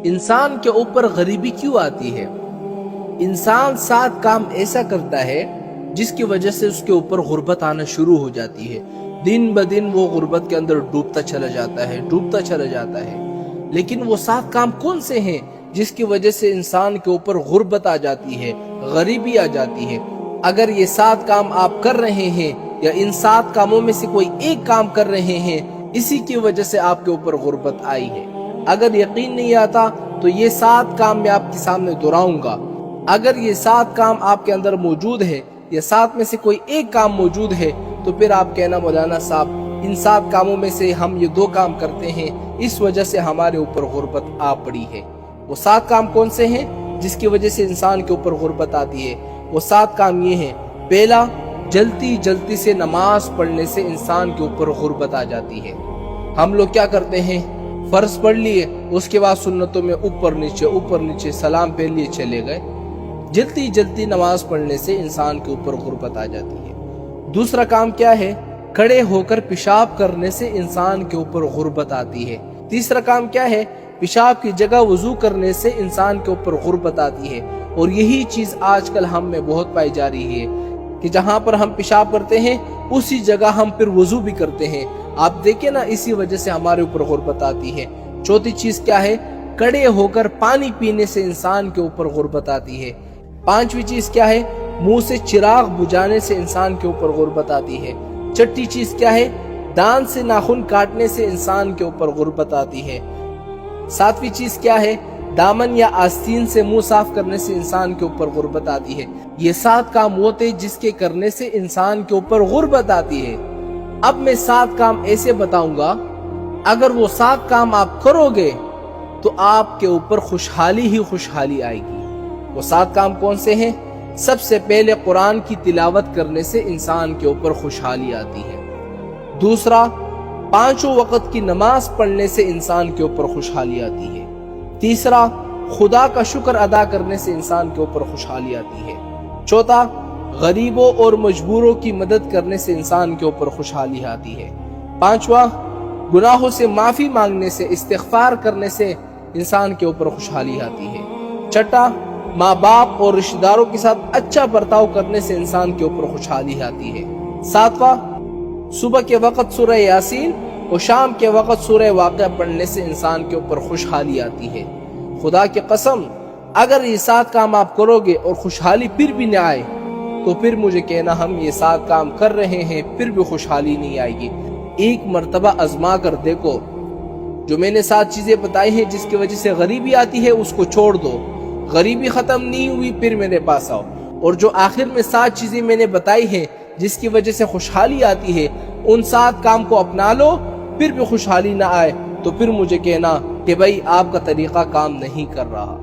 انسان کے اوپر غریبی کیوں آتی ہے؟ انسان 7 کام ایسا کرتا ہے جس کی وجہ سے اس کے اوپر غربت آنا شروع ہو جاتی ہے۔ دن بدن وہ غربت کے اندر ڈوبتا چلا جاتا ہے۔ لیکن وہ 7 کام کون سے ہیں جس کی وجہ سے انسان کے اوپر غربت آ جاتی ہے، غریبی آ جاتی ہے؟ اگر یہ 7 کام آپ کر رہے ہیں یا ان 7 کاموں میں سے کوئی ایک کام کر رہے ہیں، اسی کی وجہ سے آپ کے اوپر غربت آئی ہے۔ اگر یقین نہیں آتا تو یہ 7 کام میں آپ کے سامنے دہراؤں گا۔ اگر یہ 7 کام آپ کے اندر موجود ہے یا 7 میں سے کوئی ایک کام موجود ہے تو پھر آپ کہنا مولانا صاحب ان 7 کاموں میں سے ہم یہ 2 کام کرتے ہیں، اس وجہ سے ہمارے اوپر غربت آ پڑی ہے۔ وہ 7 کام کون سے ہیں جس کی وجہ سے انسان کے اوپر غربت آتی ہے؟ وہ 7 کام یہ ہیں۔ پہلا، جلدی سے نماز پڑھنے سے انسان کے اوپر غربت آ جاتی ہے۔ ہم لوگ کیا کرتے ہیں، فرض پڑھ لیے، اس کے بعد سنتوں میں اوپر نیچے سلام پھیر لیے چلے گئے۔ جلدی نماز پڑھنے سے انسان کے اوپر غربت آ جاتی ہے۔ دوسرا کام کیا ہے؟ کھڑے ہو کر پیشاب کرنے سے انسان کے اوپر غربت آتی ہے۔ تیسرا کام کیا ہے؟ پیشاب کی جگہ وضو کرنے سے انسان کے اوپر غربت آتی ہے۔ اور یہی چیز آج کل ہم میں بہت پائی جا رہی ہے کہ جہاں پر ہم پیشاب کرتے ہیں اسی جگہ ہم پھر وضو بھی کرتے ہیں۔ آپ دیکھیں نا، اسی وجہ سے ہمارے اوپر غربت آتی ہے۔ چوتھی چیز کیا ہے؟ کھڑے ہو کر پانی پینے سے انسان کے اوپر غربت آتی ہے۔ پانچویں چیز کیا ہے؟ منہ سے چراغ بجھانے سے انسان کے اوپر غربت آتی ہے۔ چھٹی چیز کیا ہے؟ دانت سے ناخن کاٹنے سے انسان کے اوپر غربت آتی ہے۔ ساتویں چیز کیا ہے؟ دامن یا آستین سے منہ صاف کرنے سے انسان کے اوپر غربت آتی ہے۔ یہ 7 کام ہوتے جس کے کرنے سے انسان کے اوپر غربت آتی ہے۔ اب میں 7 کام ایسے بتاؤں گا، اگر وہ 7 کام آپ کرو گے تو آپ کے اوپر خوشحالی ہی خوشحالی آئے گی۔ وہ 7 کام کون سے ہیں؟ سب سے پہلے قرآن کی تلاوت کرنے سے انسان کے اوپر خوشحالی آتی ہے۔ دوسرا، 5 وقت کی نماز پڑھنے سے انسان کے اوپر خوشحالی آتی ہے۔ تیسرا، خدا کا شکر ادا کرنے سے انسان کے اوپر خوشحالی آتی ہے۔ چوتھا، غریبوں اور مجبوروں کی مدد کرنے سے انسان کے اوپر خوشحالی آتی ہے۔ پانچواں، گناہوں سے معافی مانگنے سے، استغفار کرنے سے انسان کے اوپر خوشحالی آتی ہے۔ چھٹا، ماں باپ اور رشتہ داروں کے ساتھ اچھا برتاؤ کرنے سے انسان کے اوپر خوشحالی آتی ہے۔ ساتواں، صبح کے وقت سورہ یاسین اور شام کے وقت سورہ واقعہ پڑھنے سے انسان کے اوپر خوشحالی آتی ہے۔ خدا کی قسم، اگر یہ 7 کام آپ کرو گے اور خوشحالی پھر بھی نہ آئے تو پھر مجھے کہنا ہم یہ 7 کام کر رہے ہیں پھر بھی خوشحالی نہیں آئے گی۔ ایک مرتبہ آزما کر دیکھو، جو میں نے 7 چیزیں بتائی ہیں جس کی وجہ سے غریبی آتی ہے اس کو چھوڑ دو۔ غریبی ختم نہیں ہوئی پھر میرے پاس آؤ، اور جو آخر میں 7 چیزیں میں نے بتائی ہیں جس کی وجہ سے خوشحالی آتی ہے ان 7 کام کو اپنا لو، پھر بھی خوشحالی نہ آئے تو پھر مجھے کہنا کہ بھائی آپ کا طریقہ کام نہیں کر رہا۔